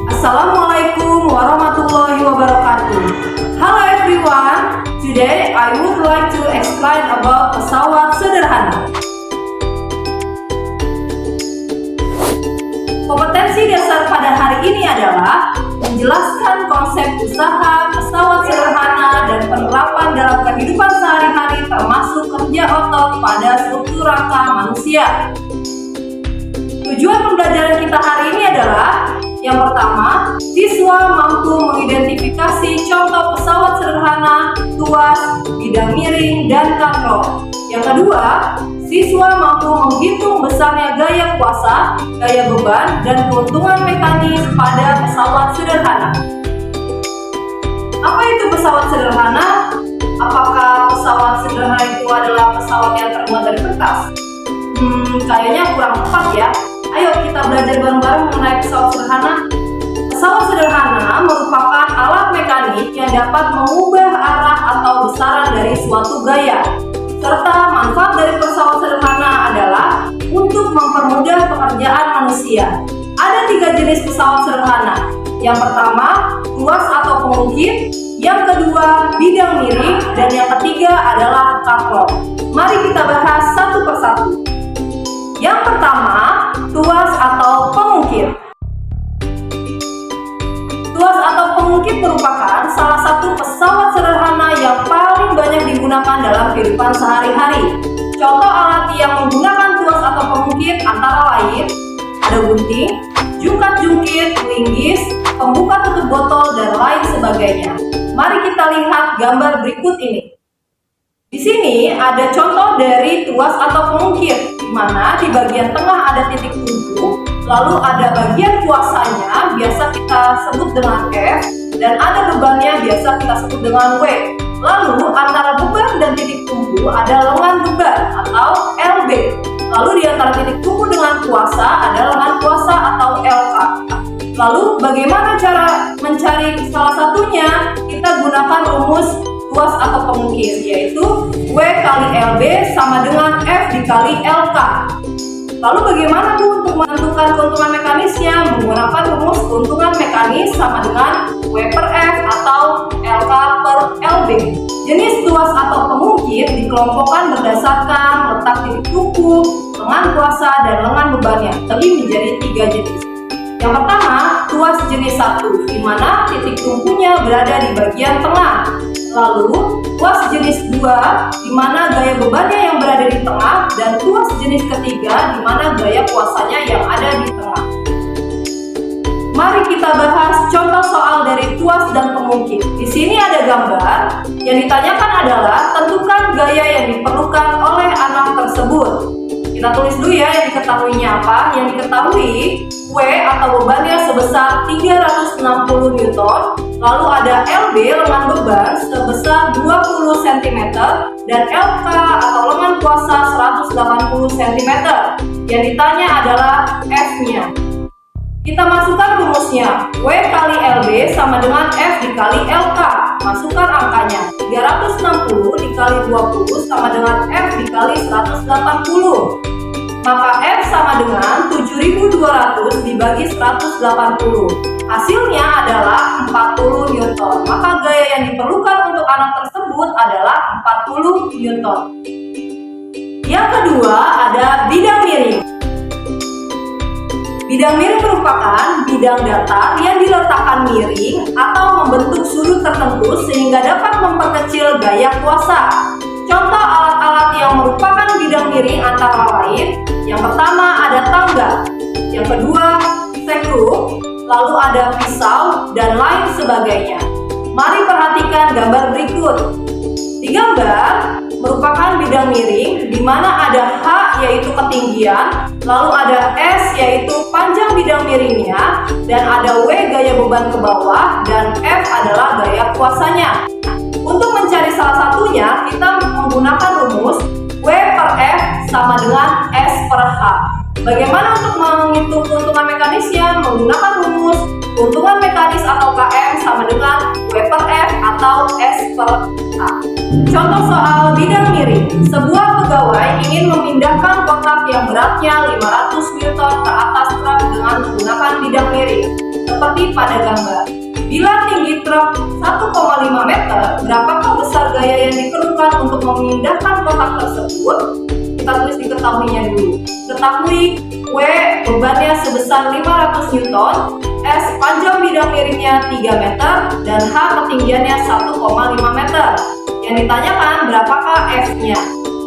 Assalamualaikum warahmatullahi wabarakatuh. Hello everyone. Today I would like to explain about pesawat sederhana. Kompetensi dasar pada hari ini adalah menjelaskan konsep usaha pesawat sederhana dan penerapan dalam kehidupan sehari-hari termasuk kerja otot pada struktur rangka manusia. Tujuan pembelajaran kita hari ini adalah yang pertama, siswa mampu mengidentifikasi contoh pesawat sederhana, tuas, bidang miring, dan katrol. Yang kedua, siswa mampu menghitung besarnya gaya kuasa, gaya beban, dan keuntungan mekanis pada pesawat sederhana. Apa itu pesawat sederhana? Apakah pesawat sederhana itu adalah pesawat yang terbuat dari kertas? Kayaknya kurang tepat ya. Ayo kita belajar bareng-bareng mengenai pesawat sederhana. Pesawat sederhana merupakan alat mekanik yang dapat mengubah arah atau besaran dari suatu gaya. Serta manfaat dari pesawat sederhana adalah untuk mempermudah pekerjaan manusia. Ada 3 jenis pesawat sederhana. Yang pertama, tuas atau pengukir. Yang kedua, bidang miring. Dan yang ketiga adalah katrol. Mari kita bahas satu persatu. Yang pertama, tuas atau pengukir. Tuas atau pengukir merupakan salah satu pesawat sederhana yang paling banyak digunakan dalam kehidupan sehari-hari. Contoh alat yang menggunakan tuas atau pengukir antara lain ada gunting, jungkat-jungkit, linggis, pembuka tutup botol, dan lain sebagainya. Mari kita lihat gambar berikut ini. Di sini ada contoh dari tuas atau pengukir, di mana di bagian tengah ada titik tumpu, lalu ada bagian kuasanya, biasa kita sebut dengan F, dan ada bebannya, biasa kita sebut dengan W. Lalu antara beban dan titik tumpu ada lengan beban atau LB. Lalu di antara titik tumpu dengan kuasa ada lengan kuasa atau LK. Lalu bagaimana cara mencari salah satunya? Kita gunakan rumus tuas atau pengukir, yaitu W kali LB sama dengan F dikali LK. Lalu bagaimana untuk menentukan keuntungan mekanisnya? Menggunakan rumus keuntungan mekanis sama dengan W per F atau LK per LB. Jenis tuas atau pengukir dikelompokkan berdasarkan letak titik tumpu, lengan kuasa, dan lengan bebannya, terbagi menjadi 3 jenis. Yang pertama, tuas jenis 1, di mana titik tumpunya berada di bagian tengah. Lalu, tuas jenis 2, di mana gaya bebannya yang berada di tengah, dan tuas jenis ketiga, di mana gaya kuasanya yang ada di tengah. Mari kita bahas contoh soal dari tuas dan pengukir. Di sini ada gambar. Yang ditanyakan adalah tentukan gaya yang diperlukan oleh anak tersebut. Kita tulis dulu ya yang diketahuinya apa. Yang diketahui W atau bebannya sebesar 360 Newton. Lalu ada LB lengan beban sebesar 20 cm dan LK atau lengan kuasa 180 cm. Yang ditanya adalah F-nya. Kita masukkan rumusnya. W kali LB sama dengan F dikali LK. Masukkan angkanya. 360 dikali 20 sama dengan F dikali 180. Maka F sama dengan 7.200 dibagi 180. Hasilnya adalah 40 Newton. Maka gaya yang diperlukan untuk anak tersebut adalah 40 Newton. Yang kedua ada bidang miring. Bidang miring merupakan bidang datar yang diletakkan miring atau membentuk sudut tertentu sehingga dapat memperkecil gaya kuasa. Contoh alat-alat yang merupakan bidang miring antara lain, yang pertama ada tangga, yang kedua sekrup, lalu ada pisau, dan lain sebagainya. Mari perhatikan gambar berikut. Di gambar merupakan bidang miring, di mana ada H yaitu ketinggian, lalu ada S yaitu panjang bidang miringnya, dan ada W gaya beban ke bawah, dan F adalah gaya kuasanya. Untuk mencari salah satunya, kita menggunakan rumus W per F sama dengan S per H. Bagaimana untuk menghitung keuntungan mekanisnya? Menggunakan rumus keuntungan mekanis atau KM sama dengan W per F atau S per H. Contoh soal bidang miring. Sebuah pegawai ingin memindahkan kotak yang beratnya 500 Newton ke atas truk dengan menggunakan bidang miring, seperti pada gambar. Bila tinggi truk 1,5 meter, berapakah besar gaya yang diperlukan untuk memindahkan kotak tersebut? Kita tulis diketahuinya dulu. Ketahui W bebannya sebesar 500 Newton, S panjang bidang miringnya 3 meter, dan H ketinggiannya 1,5 meter. Yang ditanyakan berapakah F-nya?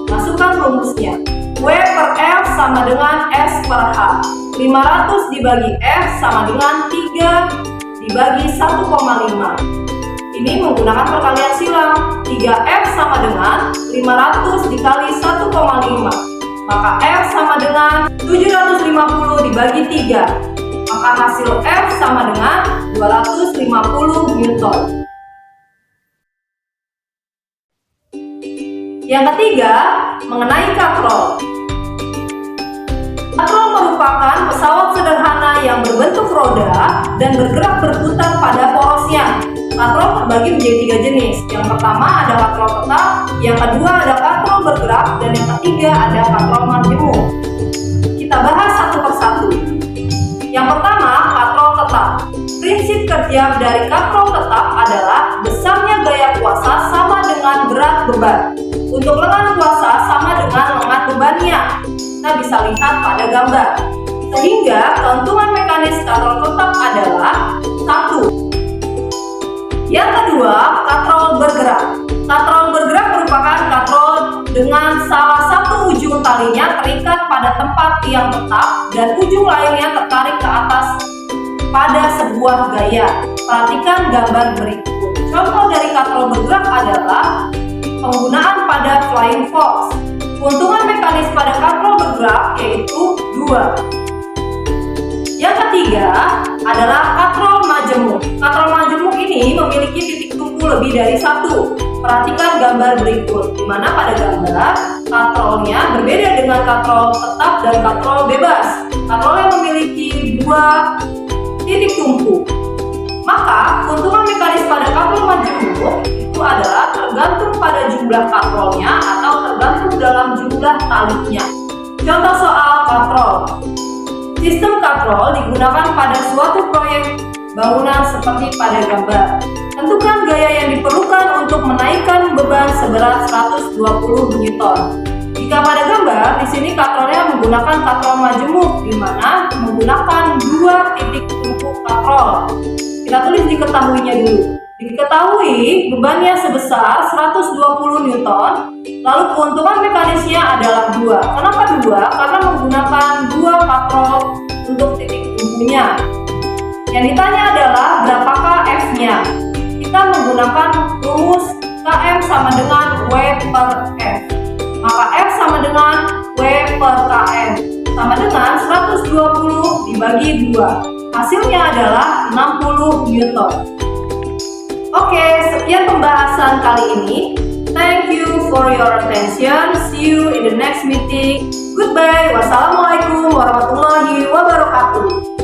Masukkan rumusnya. W per F sama dengan S per H. 500 dibagi F sama dengan 3 dibagi 1,5. Ini menggunakan perkalian silang. 3F sama dengan 500 dikali 1,5. Maka F sama dengan 750 dibagi 3. Maka hasil F sama dengan 250 Newton. Yang ketiga, mengenai katrol. Katrol merupakan pesawat sederhana yang berbentuk roda dan bergerak berputar pada porosnya. Katrol terbagi menjadi 3 jenis. Yang pertama ada katrol tetap, yang kedua ada katrol bergerak, dan yang ketiga ada katrol majemuk. Kita bahas satu persatu. Yang pertama, katrol tetap. Prinsip kerja dari katrol tetap adalah besarnya gaya kuasa sama dengan berat beban. Untuk lengan kuasa sama dengan lengan bebannya. Kita bisa lihat pada gambar. Sehingga keuntungan mekanis katrol tetap adalah 1. Yang kedua, katrol bergerak. Katrol bergerak merupakan katrol dengan salah satu ujung talinya terikat pada tempat yang tetap dan ujung lainnya tertarik ke atas pada sebuah gaya. Perhatikan gambar berikut. Contoh dari katrol bergerak adalah penggunaan pada flying fox. Keuntungan mekanis pada katrol bergerak yaitu 2. Yang ketiga adalah katrol majemuk. Katrol majemuk ini memiliki titik tumpu lebih dari 1. Perhatikan gambar berikut, di mana pada gambar katrolnya berbeda dengan katrol tetap dan katrol bebas. Katrol yang memiliki 2 titik tumpu. Maka keuntungan mekanis pada katrol majemuk itu adalah tergantung pada jumlah katrolnya atau tergantung dalam jumlah talinya. Contoh soal katrol. Sistem katrol digunakan pada suatu proyek bangunan seperti pada gambar. Tentukan gaya yang diperlukan untuk menaikkan beban seberat 120 Newton. Jika pada gambar, di sini katrolnya menggunakan katrol majemuk, di mana menggunakan 2 titik tumpu katrol. Kita tulis diketahuinya dulu. Diketahui bebannya sebesar 120 Newton, lalu keuntungan mekanisnya adalah 2. Kenapa 2? Karena menggunakan 2 katrol untuk titik tumpunya. Yang ditanya adalah berapakah F-nya? Kita menggunakan rumus KM sama dengan W per F. Maka F sama dengan W per KM sama dengan 120 dibagi 2. Hasilnya adalah 60 Newton. Oke, sekian pembahasan kali ini. Thank you for your attention. See you in the next meeting. Goodbye. Wassalamualaikum warahmatullahi wabarakatuh.